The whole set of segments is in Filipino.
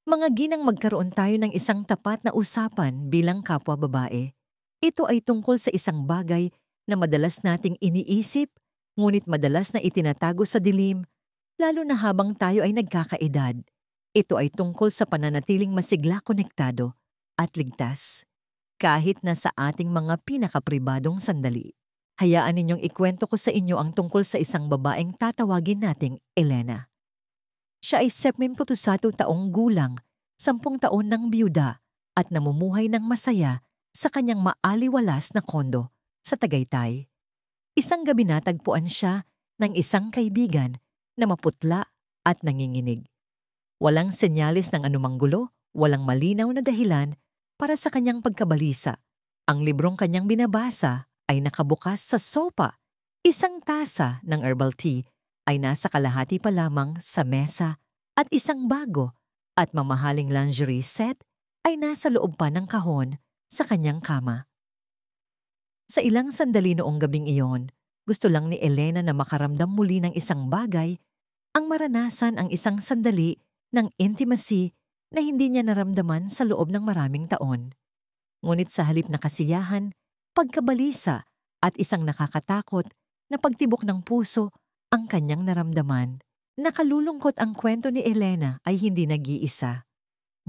Mga ginang magkaroon tayo ng isang tapat na usapan bilang kapwa babae. Ito ay tungkol sa isang bagay na madalas nating iniisip, ngunit madalas na itinatago sa dilim, lalo na habang tayo ay nagkakaedad. Ito ay tungkol sa pananatiling masigla, konektado at ligtas, kahit na sa ating mga pinakapribadong sandali. Hayaan ninyong ikwento ko sa inyo ang tungkol sa isang babaeng tatawagin nating Elena. Siya ay 71 taong gulang, 10 taon ng byuda at namumuhay ng masaya sa kanyang maaliwalas na kondo sa Tagaytay. Isang gabi natagpuan siya ng isang kaibigan na maputla at nanginginig. Walang senyalis ng anumang gulo, walang malinaw na dahilan para sa kanyang pagkabalisa. Ang librong kanyang binabasa ay nakabukas sa sopa. Isang tasa ng herbal tea ay nasa kalahati pa lamang sa mesa at isang bago at mamahaling lingerie set ay nasa loob pa ng kahon sa kanyang kama. Sa ilang sandali noong gabing iyon, gusto lang ni Elena na makaramdam muli ng isang bagay, ang maranasan ang isang sandali ng intimacy na hindi niya naramdaman sa loob ng maraming taon. Ngunit sa halip na kasiyahan, pagkabalisa at isang nakakatakot na pagtibok ng puso ang kanyang naramdaman. Nakalulungkot ang kwento ni Elena ay hindi nag-iisa.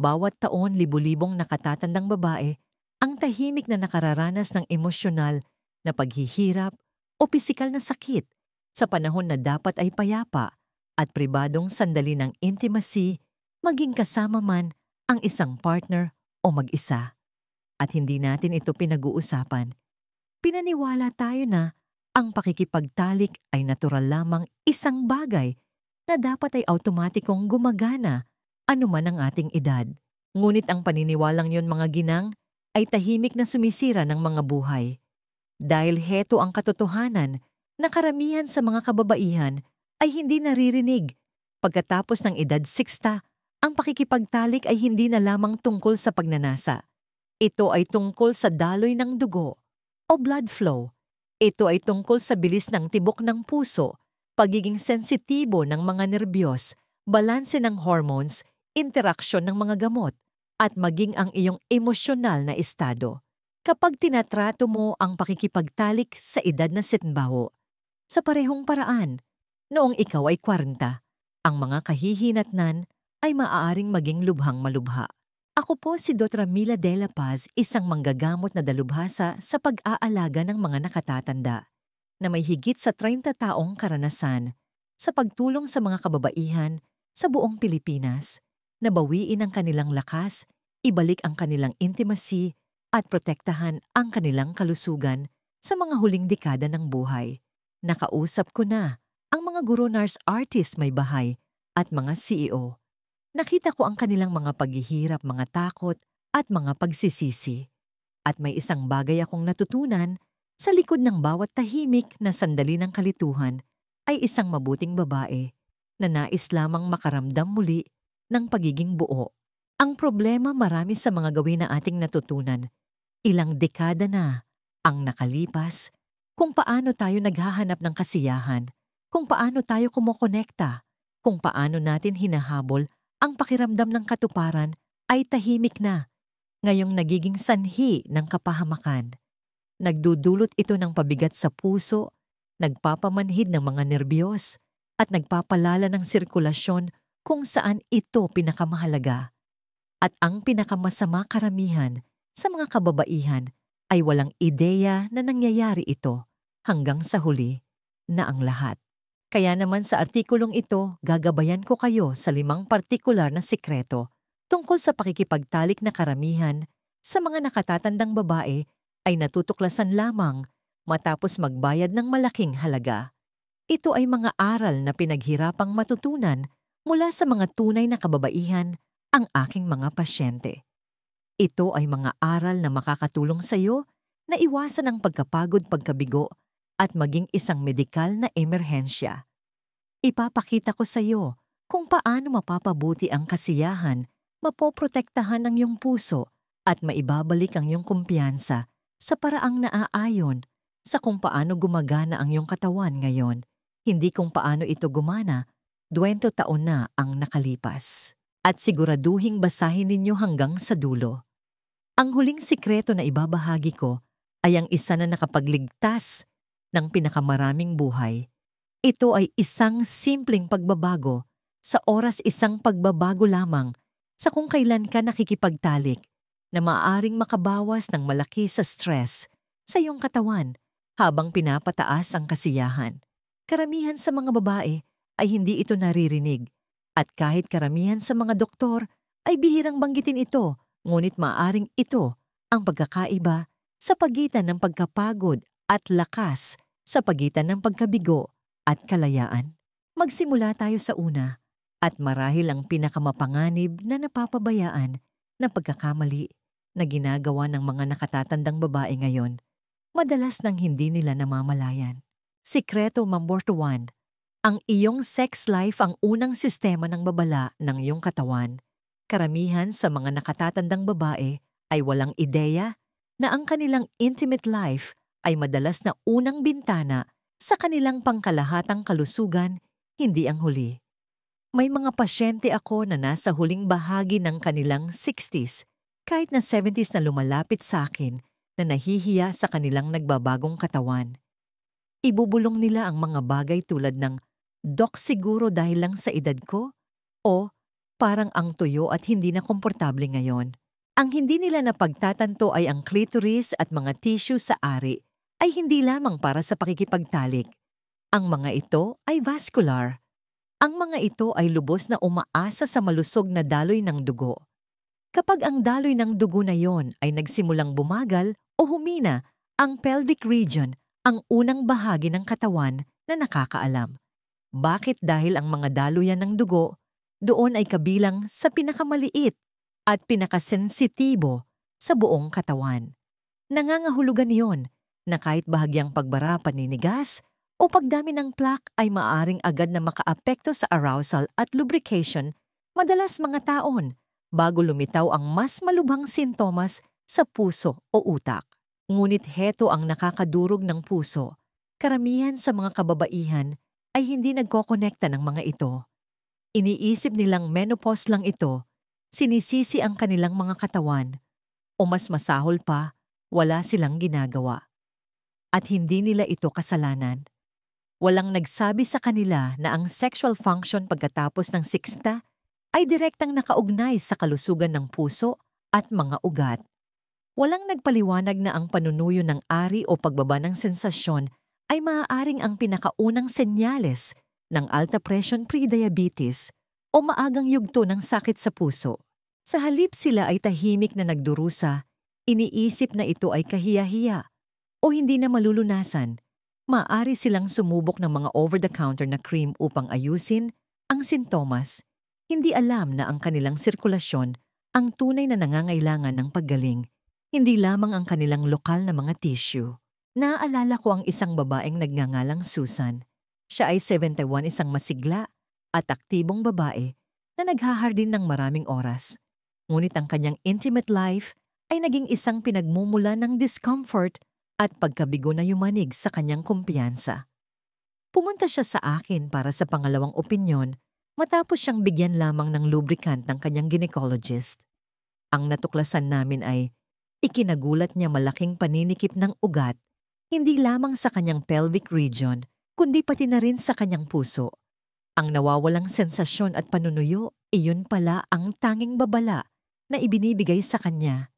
Bawat taon, libu-libong nakatatandang babae ang tahimik na nakararanas ng emosyonal na paghihirap o pisikal na sakit sa panahon na dapat ay payapa at pribadong sandali ng intimacy, maging kasama man ang isang partner o mag-isa. At hindi natin ito pinag-uusapan. Pinaniwala tayo na ang pakikipagtalik ay natural lamang isang bagay na dapat ay automatikong gumagana anuman ang ating edad. Ngunit ang paniniwalang yon, mga ginang, ay tahimik na sumisira ng mga buhay. Dahil heto ang katotohanan na karamihan sa mga kababaihan ay hindi naririnig. Pagkatapos ng edad 60, ang pakikipagtalik ay hindi na lamang tungkol sa pagnanasa. Ito ay tungkol sa daloy ng dugo o blood flow. Ito ay tungkol sa bilis ng tibok ng puso, pagiging sensitibo ng mga nerbiyos, balanse ng hormones, interaksyon ng mga gamot, at maging ang iyong emosyonal na estado. Kapag tinatrato mo ang pakikipagtalik sa edad na 70, sa parehong paraan, noong ikaw ay 40, ang mga kahihinatnan ay maaaring maging lubhang malubha. Ako po si Dr. Mila De La Paz, isang manggagamot na dalubhasa sa pag-aalaga ng mga nakatatanda, na may higit sa 30 taong karanasan sa pagtulong sa mga kababaihan sa buong Pilipinas, na bawiin ang kanilang lakas, ibalik ang kanilang intimacy at protektahan ang kanilang kalusugan sa mga huling dekada ng buhay. Nakausap ko na ang mga guro, nurse, artist, may bahay at mga CEO. Nakita ko ang kanilang mga paghihirap, mga takot at mga pagsisisi. At may isang bagay akong natutunan, sa likod ng bawat tahimik na sandali ng kalituhan ay isang mabuting babae na nais lamang makaramdam muli ng pagiging buo. Ang problema, marami sa mga gawin na ating natutunan, ilang dekada na ang nakalipas, kung paano tayo naghahanap ng kasiyahan, kung paano tayo kumokonekta, kung paano natin hinahabol ang pakiramdam ng katuparan, ay tahimik na, ngayong nagiging sanhi ng kapahamakan. Nagdudulot ito ng pabigat sa puso, nagpapamanhid ng mga nerbiyos, at nagpapalala ng sirkulasyon kung saan ito pinakamahalaga. At ang pinakamasama, karamihan sa mga kababaihan ay walang ideya na nangyayari ito hanggang sa huli na ang lahat. Kaya naman sa artikulong ito, gagabayan ko kayo sa 5 partikular na sikreto tungkol sa pakikipagtalik na karamihan sa mga nakatatandang babae ay natutuklasan lamang matapos magbayad ng malaking halaga. Ito ay mga aral na pinaghirapang matutunan mula sa mga tunay na kababaihan, ang aking mga pasyente. Ito ay mga aral na makakatulong sa iyo na iwasan ang pagkapagod, pagkabigo at maging isang medikal na emerhensya. Ipapakita ko sa iyo kung paano mapapabuti ang kasiyahan, mapoprotektahan ang iyong puso at maibabalik ang iyong kumpiyansa sa paraang naaayon sa kung paano gumagana ang iyong katawan ngayon, hindi kung paano ito gumana 20 taon na ang nakalipas. at siguraduhing basahin ninyo hanggang sa dulo. Ang huling sikreto na ibabahagi ko ay ang isa na nakapagligtas ng pinakamaraming buhay. Ito ay isang simpleng pagbabago sa oras, isang pagbabago lamang sa kung kailan ka nakikipagtalik na maaaring makabawas ng malaki sa stress sa iyong katawan habang pinapataas ang kasiyahan. Karamihan sa mga babae ay hindi ito naririnig at kahit karamihan sa mga doktor ay bihirang banggitin ito, ngunit maaaring ito ang pagkakaiba sa pagitan ng pagkapagod at lakas, sa pagitan ng pagkabigo at kalayaan. Magsimula tayo sa una at marahil ang pinakamapanganib na napapabayaan na pagkakamali na ginagawa ng mga nakatatandang babae ngayon, madalas nang hindi nila namamalayan. Sikreto number 1. Ang iyong sex life ang unang sistema ng babala ng iyong katawan. Karamihan sa mga nakatatandang babae ay walang ideya na ang kanilang intimate life ay madalas na unang bintana sa kanilang pangkalahatang kalusugan, hindi ang huli. May mga pasyente ako na nasa huling bahagi ng kanilang 60s, kahit na 70s na lumalapit sa akin na nahihiya sa kanilang nagbabagong katawan. Ibubulong nila ang mga bagay tulad ng, "Dok, siguro dahil lang sa edad ko?" O, "Parang ang tuyo at hindi na komportable ngayon." Ang hindi nila napagtatanto ay ang clitoris at mga tissue sa ari ay hindi lamang para sa pakikipagtalik. Ang mga ito ay vascular. Ang mga ito ay lubos na umaasa sa malusog na daloy ng dugo. Kapag ang daloy ng dugo na yon ay nagsimulang bumagal o humina, ang pelvic region ang unang bahagi ng katawan na nakakaalam. Bakit? Dahil ang mga daluyan ng dugo doon ay kabilang sa pinakamaliit at pinakasensitibo sa buong katawan. Nangangahulugan yon na kahit bahagyang pagbara, paninigas o pagdami ng plaque ay maaring agad na makaapekto sa arousal at lubrication, madalas mga taon, bago lumitaw ang mas malubhang sintomas sa puso o utak. Ngunit heto ang nakakadurog ng puso. Karamihan sa mga kababaihan ay hindi nagkokonekta ng mga ito. Iniisip nilang menopause lang ito, sinisisi ang kanilang mga katawan, o mas masahol pa, wala silang ginagawa. At hindi nila ito kasalanan. Walang nagsabi sa kanila na ang sexual function pagkatapos ng 60 ay direktang nakaugnay sa kalusugan ng puso at mga ugat. Walang nagpaliwanag na ang panunuyo ng ari o pagbaba ng sensasyon ay maaaring ang pinakaunang senyales ng alta presyon, pre-diabetes o maagang yugto ng sakit sa puso. Sa halip sila ay tahimik na nagdurusa, iniisip na ito ay kahiya-hiya o hindi na malulunasan. Maaari silang sumubok ng mga over-the-counter na cream upang ayusin ang sintomas. Hindi alam na ang kanilang sirkulasyon ang tunay na nangangailangan ng paggaling, hindi lamang ang kanilang lokal na mga tissue. Naaalala ko ang isang babaeng nagngangalang Susan. Siya ay 71, isang masigla at aktibong babae na naghahardin ng maraming oras. Ngunit ang kanyang intimate life ay naging isang pinagmumula ng discomfort at pagkabigo na yumanig sa kanyang kumpiyansa. Pumunta siya sa akin para sa pangalawang opinyon matapos siyang bigyan lamang ng lubricant ng kanyang gynecologist. Ang natuklasan namin ay ikinagulat niya malaking paninikip ng ugat, hindi lamang sa kanyang pelvic region, kundi pati na rin sa kanyang puso. Ang nawawalang sensasyon at panunuyo, iyon pala ang tanging babala na ibinibigay sa kanya.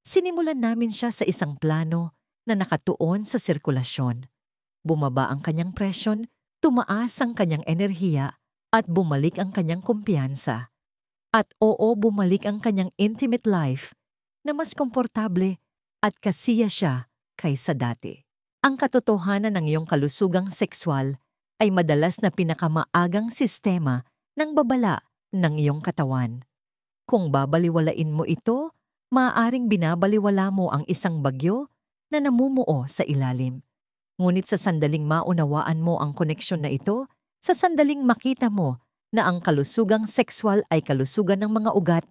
Sinimulan namin siya sa isang plano na nakatuon sa sirkulasyon. Bumaba ang kanyang presyon, tumaas ang kanyang enerhiya, at bumalik ang kanyang kumpiyansa. At oo, bumalik ang kanyang intimate life na mas komportable at kasiya siya kaysa dati. Ang katotohanan ng iyong kalusugang sexual ay madalas na pinakamaagang sistema ng babala ng iyong katawan. Kung babaliwalain mo ito, maaaring binabaliwala mo ang isang bagyo na namumuo sa ilalim. Ngunit sa sandaling maunawaan mo ang koneksyon na ito, sa sandaling makita mo na ang kalusugang sexual ay kalusugan ng mga ugat,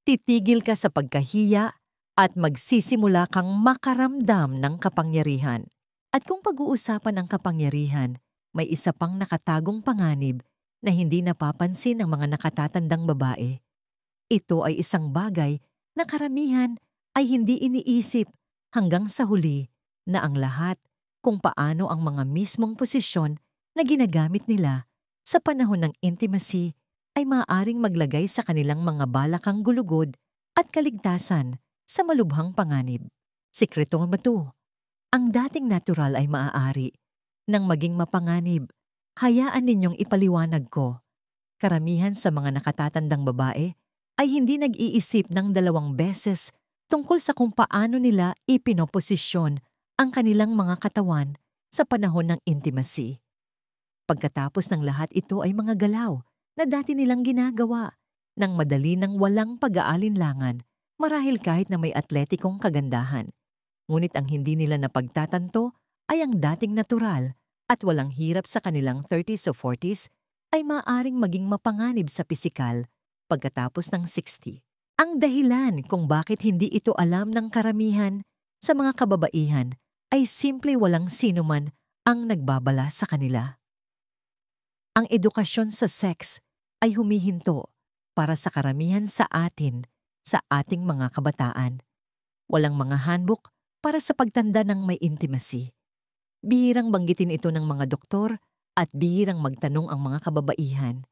titigil ka sa pagkahiya at magsisimula kang makaramdam ng kapangyarihan. At kung pag-uusapan ang kapangyarihan, may isa pang nakatagong panganib na hindi napapansin ng mga nakatatandang babae. Ito ay isang bagay na karamihan ay hindi iniisip hanggang sa huli na ang lahat kung paano ang mga mismong posisyon na ginagamit nila sa panahon ng intimacy ay maaaring maglagay sa kanilang mga balakang gulugod at kaligtasan sa malubhang panganib. Sikreto ba ito? Ang dating natural ay maaari nang maging mapanganib. Hayaan ninyong ipaliwanag ko. Karamihan sa mga nakatatandang babae ay hindi nag-iisip ng 2 beses tungkol sa kung paano nila ipinoposisyon ang kanilang mga katawan sa panahon ng intimacy. Pagkatapos ng lahat, ito ay mga galaw na dati nilang ginagawa ng madali ng walang pag-aalinlangan marahil kahit na may atletikong kagandahan. Ngunit ang hindi nila napagtatanto ay ang dating natural at walang hirap sa kanilang 30s o 40s ay maaaring maging mapanganib sa pisikal pagkatapos ng 60. Ang dahilan kung bakit hindi ito alam ng karamihan sa mga kababaihan ay simple walang sinuman ang nagbabala sa kanila. Ang edukasyon sa sex ay humihinto para sa karamihan sa atin sa ating mga kabataan. Walang mga handbook para sa pagtanda ng may intimacy. Bihirang banggitin ito ng mga doktor at bihirang magtanong ang mga kababaihan.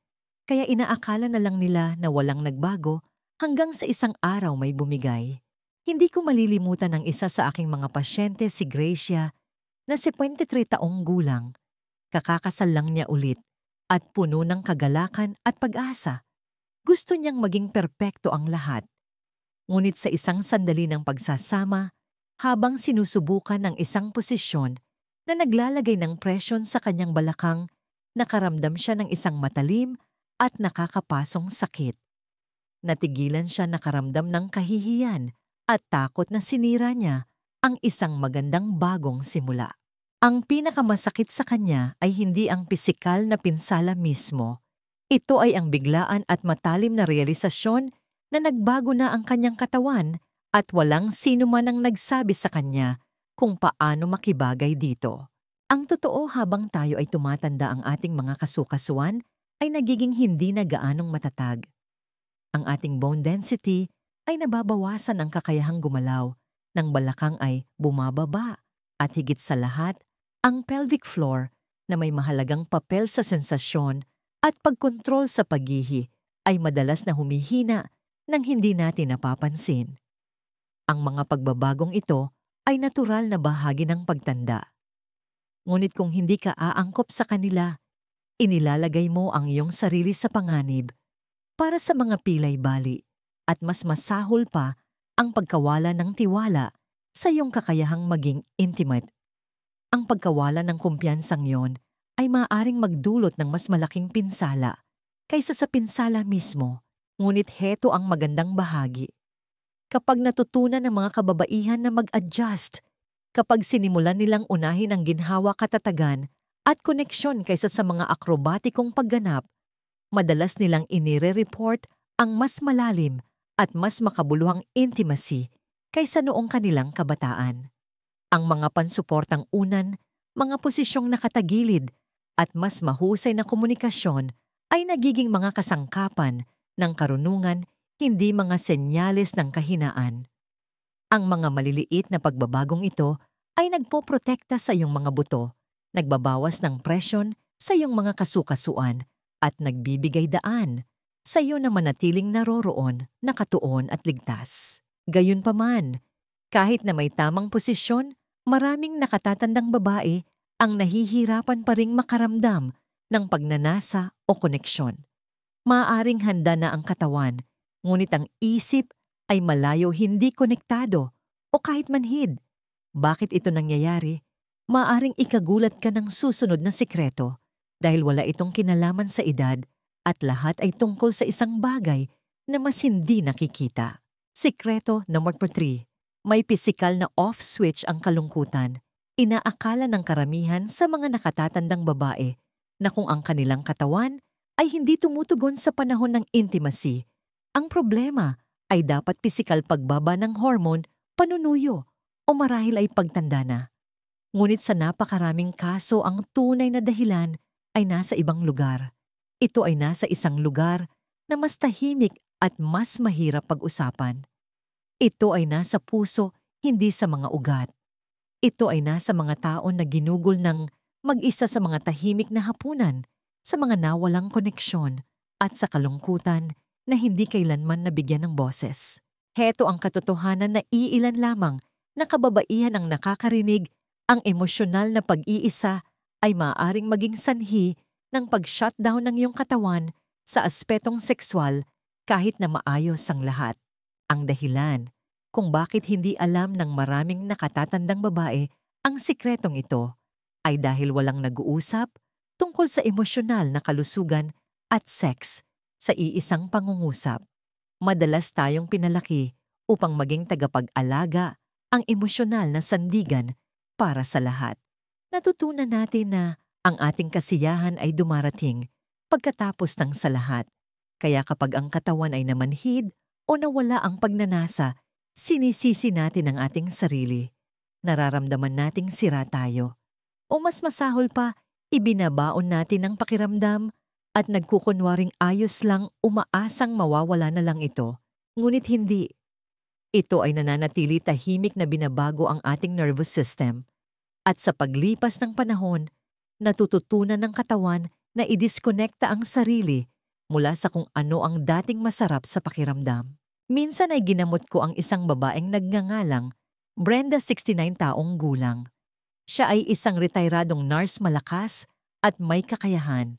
Kaya inaakala na lang nila na walang nagbago hanggang sa isang araw may bumigay. Hindi ko malilimutan ang isa sa aking mga pasyente, si Gracia, na 53 taong gulang. Kakakasal lang niya ulit at puno ng kagalakan at pag-asa. Gusto niyang maging perpekto ang lahat. Ngunit sa isang sandali ng pagsasama, habang sinusubukan ng isang posisyon na naglalagay ng presyon sa kanyang balakang, nakaramdam siya ng isang matalim at nakakapasong sakit. Natigilan siya nakaramdam ng kahihiyan at takot na sinira niya ang isang magandang bagong simula. Ang pinakamasakit sa kanya ay hindi ang pisikal na pinsala mismo. Ito ay ang biglaan at matalim na realisasyon na nagbago na ang kanyang katawan at walang sino man ang nagsabi sa kanya kung paano makibagay dito. Ang totoo, habang tayo ay tumatanda, ang ating mga kasukasuan ay nagiging hindi na gaanong matatag. Ang ating bone density ay nababawasan, ang kakayahang gumalaw ng balakang ay bumababa at higit sa lahat, ang pelvic floor na may mahalagang papel sa sensasyon at pagkontrol sa paghihi ay madalas na humihina nang hindi natin napapansin. Ang mga pagbabagong ito ay natural na bahagi ng pagtanda. Ngunit kung hindi ka aangkop sa kanila, inilalagay mo ang iyong sarili sa panganib para sa mga pilay-bali at mas masahol pa ang pagkawala ng tiwala sa iyong kakayahang maging intimate. Ang pagkawala ng kumpiyansang yon ay maaaring magdulot ng mas malaking pinsala kaysa sa pinsala mismo. Ngunit heto ang magandang bahagi. Kapag natutunan ng mga kababaihan na mag-adjust, kapag sinimulan nilang unahin ang ginhawa, katatagan at koneksyon kaysa sa mga akrobatikong pagganap, madalas nilang inire-report ang mas malalim at mas makabuluhang intimacy kaysa noong kanilang kabataan. Ang mga pansuportang unan, mga posisyong nakatagilid at mas mahusay na komunikasyon ay nagiging mga kasangkapan ng karunungan, hindi mga senyales ng kahinaan. Ang mga maliliit na pagbabagong ito ay nagpoprotekta sa iyong mga buto, nagbabawas ng presyon sa iyong mga kasukasuan at nagbibigay daan sa iyo na manatiling naroroon, nakatuon at ligtas. Gayunpaman, kahit na may tamang posisyon, maraming nakatatandang babae ang nahihirapan pa ring makaramdam ng pagnanasa o koneksyon. Maaaring handa na ang katawan, ngunit ang isip ay malayo, hindi konektado o kahit manhid. Bakit ito nangyayari? Maaaring ikagulat ka ng susunod na sikreto dahil wala itong kinalaman sa edad at lahat ay tungkol sa isang bagay na mas hindi nakikita. Sikreto number 3. May pisikal na off switch ang kalungkutan. Inaakala ng karamihan sa mga nakatatandang babae na kung ang kanilang katawan ay hindi tumutugon sa panahon ng intimacy, ang problema ay dapat pisikal pagbaba ng hormone, panunuyo, o marahil ay pagtanda na. Ngunit sa napakaraming kaso, ang tunay na dahilan ay nasa ibang lugar. Ito ay nasa isang lugar na mas tahimik at mas mahirap pag-usapan. Ito ay nasa puso, hindi sa mga ugat. Ito ay nasa mga taon na ginugol ng mag-isa sa mga tahimik na hapunan, sa mga nawalang koneksyon, at sa kalungkutan na hindi kailanman nabigyan ng boses. Heto ang katotohanan na iilan lamang na kababaihan ang nakakarinig, ang emosyonal na pag-iisa ay maaaring maging sanhi ng pag-shutdown ng iyong katawan sa aspetong sexual kahit na maayos ang lahat. Ang dahilan kung bakit hindi alam ng maraming nakatatandang babae ang sikretong ito ay dahil walang nag-uusap tungkol sa emosyonal na kalusugan at sex sa iisang pangungusap. Madalas tayong pinalaki upang maging tagapag-alaga ang emosyonal na sandigan para sa lahat. Natutunan natin na ang ating kasiyahan ay dumarating pagkatapos ng sa lahat. Kaya kapag ang katawan ay namanhid o nawala ang pagnanasa, sinisisi natin ang ating sarili. Nararamdaman nating sira tayo. O mas masahol pa, ibinabaon natin ang pakiramdam at nagkukunwaring ayos lang, umaasang mawawala na lang ito. Ngunit hindi. Ito ay nananatili tahimik na binabago ang ating nervous system. At sa paglipas ng panahon, natututunan ng katawan na i-disconnecta ang sarili mula sa kung ano ang dating masarap sa pakiramdam. Minsan ay ginamot ko ang isang babaeng nagngangalang Brenda, 69 taong gulang. Siya ay isang retiradong nurse, malakas at may kakayahan.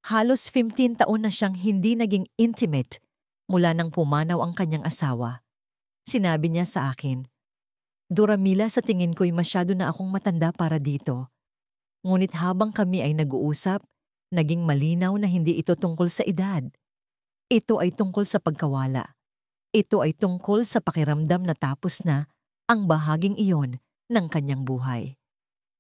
Halos 15 taon na siyang hindi naging intimate mula nang pumanaw ang kanyang asawa. Sinabi niya sa akin, "Doramila, sa tingin ko'y masyado na akong matanda para dito." Ngunit habang kami ay nag-uusap, naging malinaw na hindi ito tungkol sa edad. Ito ay tungkol sa pagkawala. Ito ay tungkol sa pakiramdam na tapos na ang bahaging iyon ng kanyang buhay.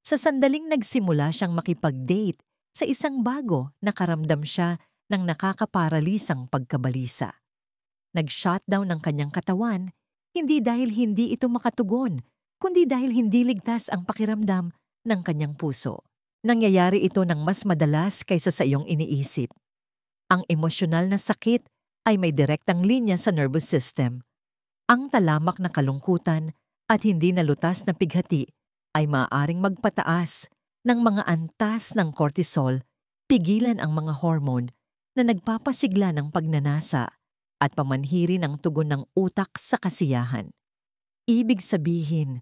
Sa sandaling nagsimula siyang makipag-date sa isang bago, nakaramdam siya ng nakakaparalisang pagkabalisa. Nag-shutdown ng kanyang katawan, hindi dahil hindi ito makatugon, kundi dahil hindi ligtas ang pakiramdam ng kanyang puso. Nangyayari ito ng mas madalas kaysa sa iyong iniisip. Ang emosyonal na sakit ay may direktang linya sa nervous system. Ang talamak na kalungkutan at hindi nalutas na pighati ay maaaring magpataas ng mga antas ng cortisol, pigilan ang mga hormone na nagpapasigla ng pagnanasa at pamanhiri ng tugon ng utak sa kasiyahan. Ibig sabihin,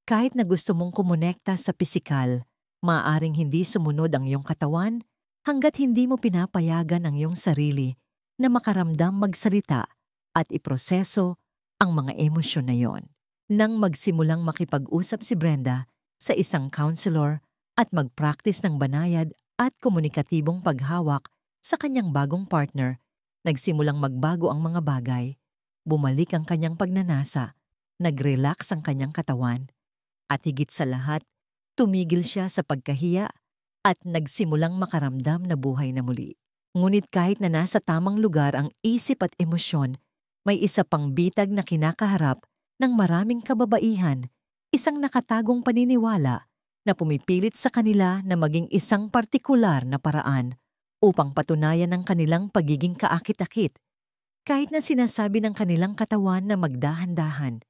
kahit na gusto mong kumonekta sa pisikal, maaaring hindi sumunod ang iyong katawan hanggat hindi mo pinapayagan ang iyong sarili na makaramdam, magsalita at iproseso ang mga emosyon na iyon. Nang magsimulang makipag-usap si Brenda sa isang counselor at mag-practice ng banayad at komunikatibong paghawak sa kanyang bagong partner, nagsimulang magbago ang mga bagay. Bumalik ang kanyang pagnanasa, nag-relax ang kanyang katawan, at higit sa lahat, tumigil siya sa pagkahiya at nagsimulang makaramdam na buhay na muli. Ngunit kahit na nasa tamang lugar ang isip at emosyon, may isa pang bitag na kinakaharap ng maraming kababaihan, isang nakatagong paniniwala na pumipilit sa kanila na maging isang partikular na paraan upang patunayan ang kanilang pagiging kaakit-akit, kahit na sinasabi ng kanilang katawan na magdahan-dahan.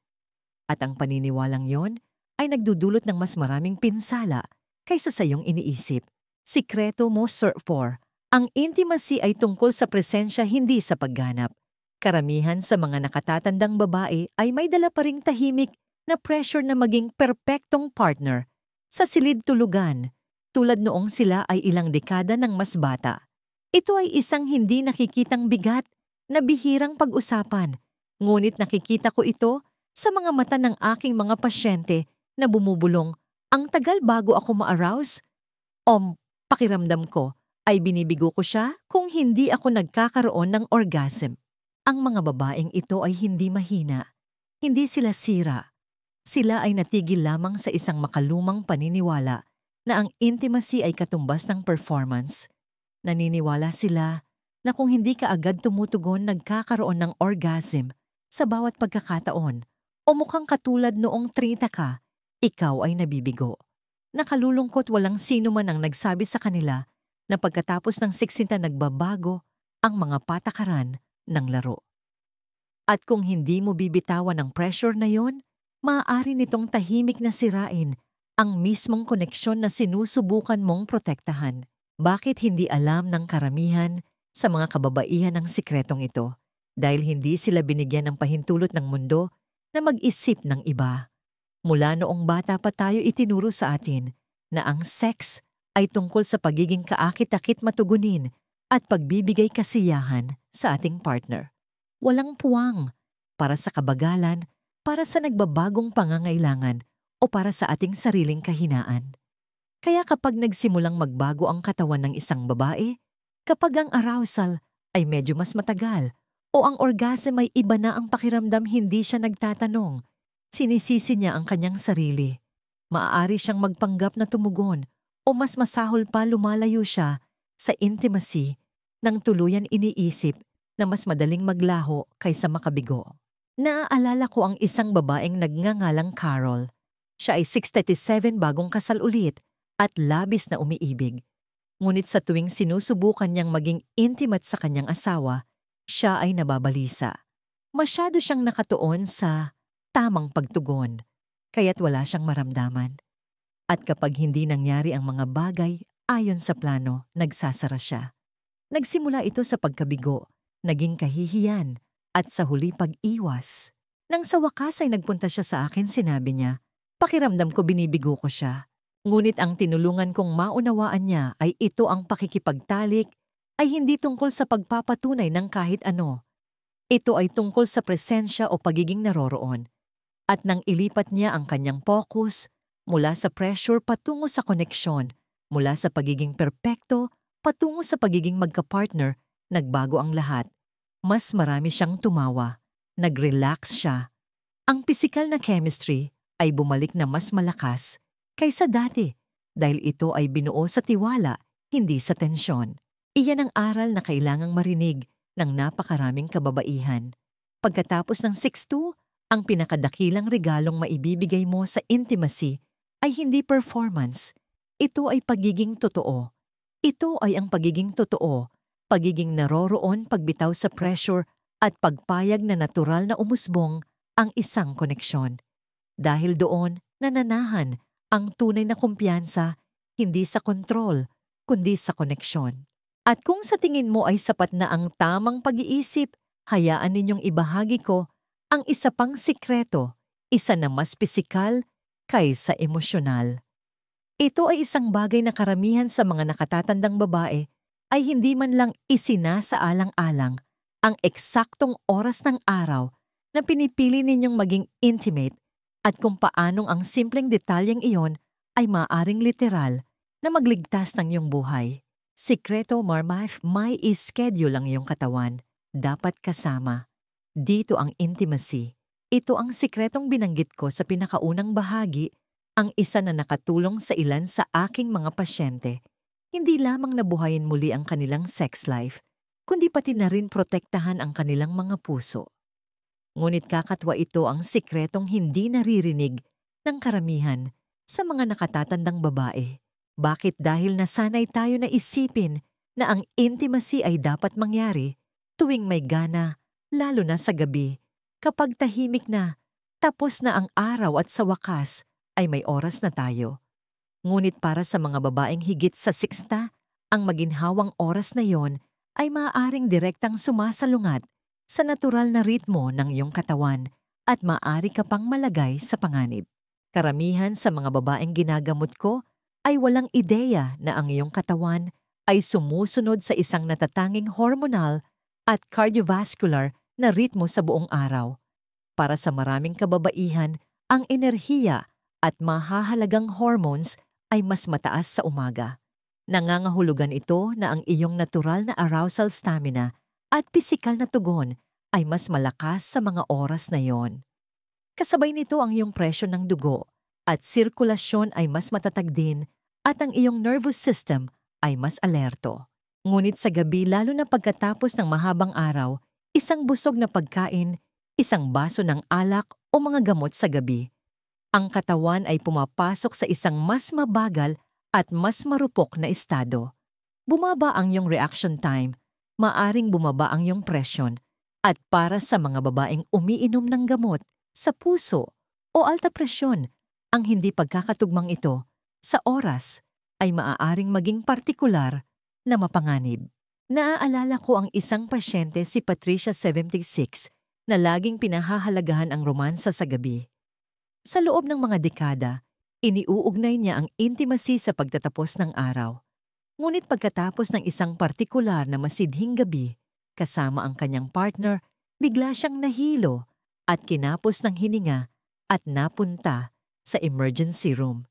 At ang paniniwalang yon ay nagdudulot ng mas maraming pinsala kaysa sa iyong iniisip. Sikreto mo, Sir 4. Ang intimacy ay tungkol sa presensya, hindi sa pagganap. Karamihan sa mga nakatatandang babae ay may dala pa ring tahimik na pressure na maging perpektong partner sa silid tulugan, tulad noong sila ay ilang dekada ng mas bata. Ito ay isang hindi nakikitang bigat na bihirang pag-usapan, ngunit nakikita ko ito sa mga mata ng aking mga pasyente na bumubulong, "Ang tagal bago ako ma-arouse?" O pakiramdam ko ay binibigo ko siya kung hindi ako nagkakaroon ng orgasm. Ang mga babaeng ito ay hindi mahina, hindi sila sira. Sila ay natigil lamang sa isang makalumang paniniwala na ang intimacy ay katumbas ng performance. Naniniwala sila na kung hindi ka agad tumutugon, nagkakaroon ng orgasm sa bawat pagkakataon o mukhang katulad noong 30 ka, ikaw ay nabibigo. Nakalulungkot, walang sino man ang nagsabi sa kanila na pagkatapos ng 60 nagbabago ang mga patakaran ng laro. At kung hindi mo bibitawan ang pressure na yon, maaari nitong tahimik na sirain ang mismong koneksyon na sinusubukan mong protektahan. Bakit hindi alam ng karamihan sa mga kababaihan ang sikretong ito? Dahil hindi sila binigyan ng pahintulot ng mundo na mag-isip ng iba. Mula noong bata pa tayo itinuro sa atin na ang sex ay tungkol sa pagiging kaakit-akit matugunin at pagbibigay kasiyahan sa ating partner. Walang puwang para sa kabagalan, para sa nagbabagong pangangailangan o para sa ating sariling kahinaan. Kaya kapag nagsimulang magbago ang katawan ng isang babae, kapag ang arousal ay medyo mas matagal o ang orgasm ay iba na ang pakiramdam, hindi siya nagtatanong, sinisisi niya ang kanyang sarili. Maaari siyang magpanggap na tumugon o mas masahol pa lumalayo siya sa intimacy nang tuluyan iniisip na mas madaling maglaho kaysa makabigo. Naaalala ko ang isang babaeng nagngangalang Carol. Siya ay 637 bagong kasal ulit at labis na umiibig. Ngunit sa tuwing sinusubukan niyang maging intimate sa kanyang asawa, siya ay nababalisa. Masyado siyang nakatuon sa tamang pagtugon, kaya't wala siyang maramdaman. At kapag hindi nangyari ang mga bagay ayon sa plano, nagsasara siya. Nagsimula ito sa pagkabigo, naging kahihiyan, at sa huli pag-iwas. Nang sa wakas ay nagpunta siya sa akin, sinabi niya, pakiramdam ko binibigo ko siya. Ngunit ang tinulungan kong maunawaan niya ay ito ang pakikipagtalik ay hindi tungkol sa pagpapatunay ng kahit ano. Ito ay tungkol sa presensya o pagiging naroroon. At nang ilipat niya ang kanyang focus mula sa pressure patungo sa koneksyon, mula sa pagiging perpekto patungo sa pagiging magkapartner, nagbago ang lahat. Mas marami siyang tumawa. Nag-relax siya. Ang pisikal na chemistry ay bumalik na mas malakas kaysa dati dahil ito ay binuo sa tiwala, hindi sa tensyon. Iyan ang aral na kailangang marinig ng napakaraming kababaihan. Pagkatapos ng 6'2", ang pinakadakilang regalong maibibigay mo sa intimacy ay hindi performance. Ito ay pagiging totoo. Ito ay ang pagiging totoo, pagiging naroroon, pagbitaw sa pressure at pagpayag na natural na umusbong ang isang koneksyon. Dahil doon, nananahan ang tunay na kumpiyansa, hindi sa kontrol, kundi sa koneksyon. At kung sa tingin mo ay sapat na ang tamang pag-iisip, hayaan ninyong ibahagi ko ang isa pang sikreto, isa na mas pisikal kaysa emosyonal. Ito ay isang bagay na karamihan sa mga nakatatandang babae ay hindi man lang isinasaalang-alang ang eksaktong oras ng araw na pinipili ninyong maging intimate at kung paanong ang simpleng detalyeng iyon ay maaring literal na magligtas ng iyong buhay. Sikreto, may schedule ang iyong katawan. Dapat kasama. Dito ang intimacy. Ito ang sikretong binanggit ko sa pinakaunang bahagi, ang isa na nakatulong sa ilan sa aking mga pasyente. Hindi lamang nabuhayin muli ang kanilang sex life, kundi pati na rin protektahan ang kanilang mga puso. Ngunit kakatwa ito ang sikretong hindi naririnig ng karamihan sa mga nakatatandang babae. Bakit? Dahil nasanay tayo na isipin na ang intimacy ay dapat mangyari tuwing may gana, lalo na sa gabi, kapag tahimik na, tapos na ang araw at sa wakas ay may oras na tayo. Ngunit para sa mga babaeng higit sa 60, ang maginhawang oras na yon ay maaaring direktang sumasalungat sa natural na ritmo ng iyong katawan at maaari ka pang malagay sa panganib. Karamihan sa mga babaeng ginagamot ko ay walang ideya na ang iyong katawan ay sumusunod sa isang natatanging hormonal at cardiovascular na ritmo sa buong araw. Para sa maraming kababaihan, ang enerhiya at mahahalagang hormones ay mas mataas sa umaga. Nangangahulugan ito na ang iyong natural na arousal stamina at pisikal na tugon ay mas malakas sa mga oras na yon. Kasabay nito ang iyong presyon ng dugo at sirkulasyon ay mas matatag din at ang iyong nervous system ay mas alerto. Ngunit sa gabi, lalo na pagkatapos ng mahabang araw, isang busog na pagkain, isang baso ng alak o mga gamot sa gabi, ang katawan ay pumapasok sa isang mas mabagal at mas marupok na estado. Bumaba ang iyong reaction time, maaring bumaba ang iyong presyon, At para sa mga babaeng umiinom ng gamot sa puso o alta presyon, ang hindi pagkakatugmang ito sa oras ay maaaring maging partikular na mapanganib. Naaalala ko ang isang pasyente, si Patricia, 76, na laging pinahahalagahan ang romansa sa gabi. Sa loob ng mga dekada, iniuugnay niya ang intimacy sa pagtatapos ng araw. Ngunit pagkatapos ng isang partikular na masidhing gabi, kasama ang kanyang partner, bigla siyang nahilo at kinapos ng hininga at napunta sa emergency room.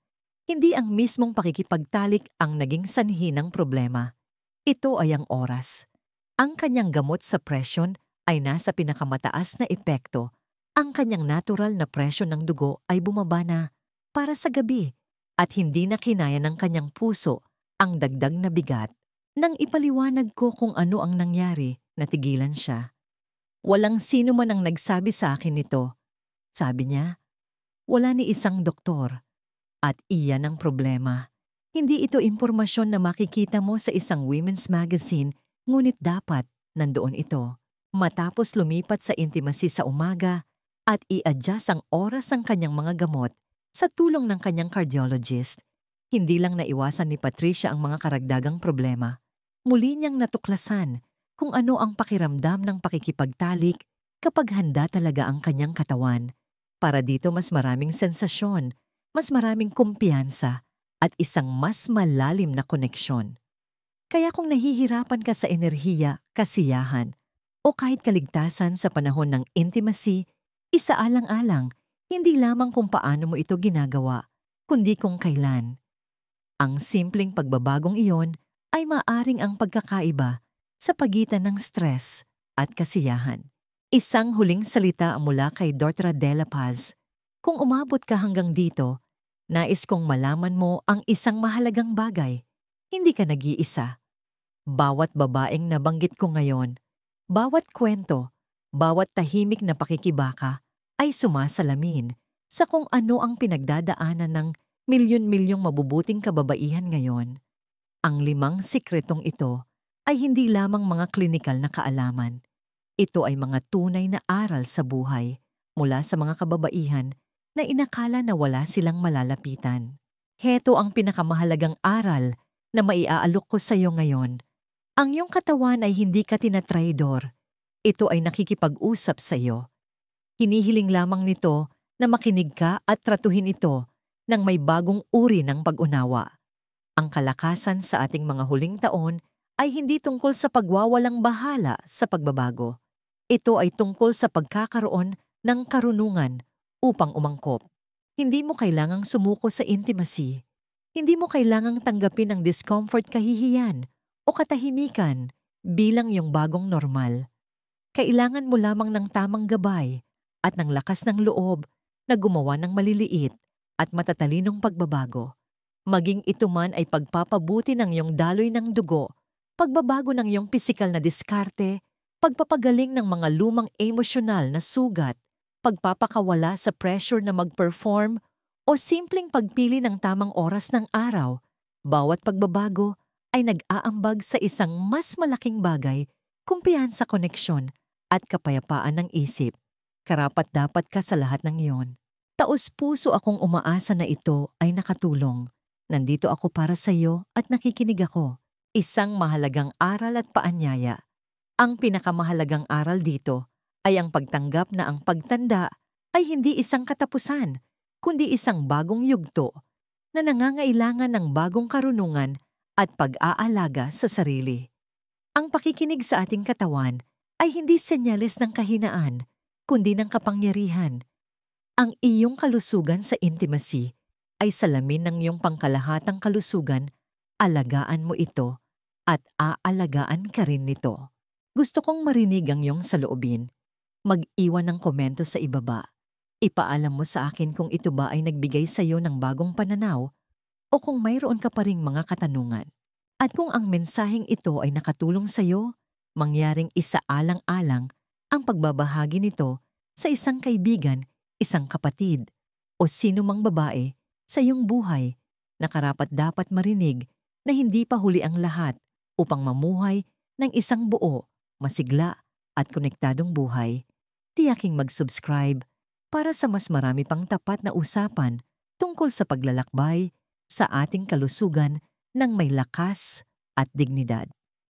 Hindi ang mismong pakikipagtalik ang naging sanhi ng problema. Ito ay ang oras. Ang kanyang gamot sa presyon ay nasa pinakamataas na epekto. Ang kanyang natural na presyon ng dugo ay bumaba na para sa gabi at hindi na kinaya ng kanyang puso ang dagdag na bigat. Nang ipaliwanag ko kung ano ang nangyari, natigilan siya. Walang sino man ang nagsabi sa akin nito. Sabi niya, wala ni isang doktor. At iyan ang problema. Hindi ito impormasyon na makikita mo sa isang women's magazine, ngunit dapat nandoon ito. Matapos lumipat sa intimacy sa umaga at i-adjust ang oras ng kanyang mga gamot sa tulong ng kanyang cardiologist, hindi lang naiwasan ni Patricia ang mga karagdagang problema. Muli niyang natuklasan kung ano ang pakiramdam ng pakikipagtalik kapag handa talaga ang kanyang katawan. Para dito mas maraming sensasyon, mas maraming kumpiyansa, at isang mas malalim na koneksyon. Kaya kung nahihirapan ka sa enerhiya, kasiyahan, o kahit kaligtasan sa panahon ng intimacy, isaalang-alang, hindi lamang kung paano mo ito ginagawa, kundi kung kailan. Ang simpleng pagbabagong iyon ay maaring ang pagkakaiba sa pagitan ng stress at kasiyahan. Isang huling salita mula kay Dr. De La Paz. Kung umabot ka hanggang dito, nais kong malaman mo ang isang mahalagang bagay. Hindi ka nag-iisa. Bawat babaeng nabanggit ko ngayon, bawat kwento, bawat tahimik na pakikibaka ay sumasalamin sa kung ano ang pinagdadaanan ng milyon-milyong mabubuting kababaihan ngayon. Ang 5 sikretong ito ay hindi lamang mga klinikal na kaalaman. Ito ay mga tunay na aral sa buhay mula sa mga kababaihan na inakala na wala silang malalapitan. Heto ang pinakamahalagang aral na maiaalok ko sa iyo ngayon. Ang iyong katawan ay hindi ka tinatraidor. Ito ay nakikipag-usap sa iyo. Hinihiling lamang nito na makinig ka at tratuhin ito ng may bagong uri ng pag-unawa. Ang kalakasan sa ating mga huling taon ay hindi tungkol sa pagwawalang bahala sa pagbabago. Ito ay tungkol sa pagkakaroon ng karunungan upang umangkop. Hindi mo kailangang sumuko sa intimacy. Hindi mo kailangang tanggapin ang discomfort, kahihiyan o katahimikan bilang iyong bagong normal. Kailangan mo lamang ng tamang gabay at ng lakas ng loob na gumawa ng maliliit at matatalinong pagbabago. Maging ito man ay pagpapabuti ng iyong daloy ng dugo, pagbabago ng iyong pisikal na diskarte, pagpapagaling ng mga lumang emosyonal na sugat, pagpapakawala sa pressure na mag-perform o simpleng pagpili ng tamang oras ng araw, bawat pagbabago ay nag-aambag sa isang mas malaking bagay, kumpiyansa, koneksyon at kapayapaan ng isip. Karapat-dapat ka sa lahat ng iyon. Taos-puso akong umaasa na ito ay nakatulong. Nandito ako para sa iyo at nakikinig ako. Isang mahalagang aral at paanyaya. Ang pinakamahalagang aral dito ay ang pagtanggap na ang pagtanda ay hindi isang katapusan, kundi isang bagong yugto na nangangailangan ng bagong karunungan at pag-aalaga sa sarili. Ang pakikinig sa ating katawan ay hindi senyales ng kahinaan, kundi ng kapangyarihan. Ang iyong kalusugan sa intimacy ay salamin ng iyong pangkalahatang kalusugan, alagaan mo ito at aalagaan ka rin nito. Gusto kong marinig ang iyong saloobin. Mag-iwan ng komento sa ibaba. Ipaalam mo sa akin kung ito ba ay nagbigay sa iyo ng bagong pananaw o kung mayroon ka pa ring mga katanungan. At kung ang mensaheng ito ay nakatulong sa iyo, mangyaring isaalang-alang ang pagbabahagi nito sa isang kaibigan, isang kapatid, o sino mang babae sa iyong buhay na karapat-dapat marinig na hindi pa huli ang lahat upang mamuhay ng isang buo, masigla at konektadong buhay, tiyaking mag-subscribe para sa mas marami pang tapat na usapan tungkol sa paglalakbay sa ating kalusugan ng may lakas at dignidad.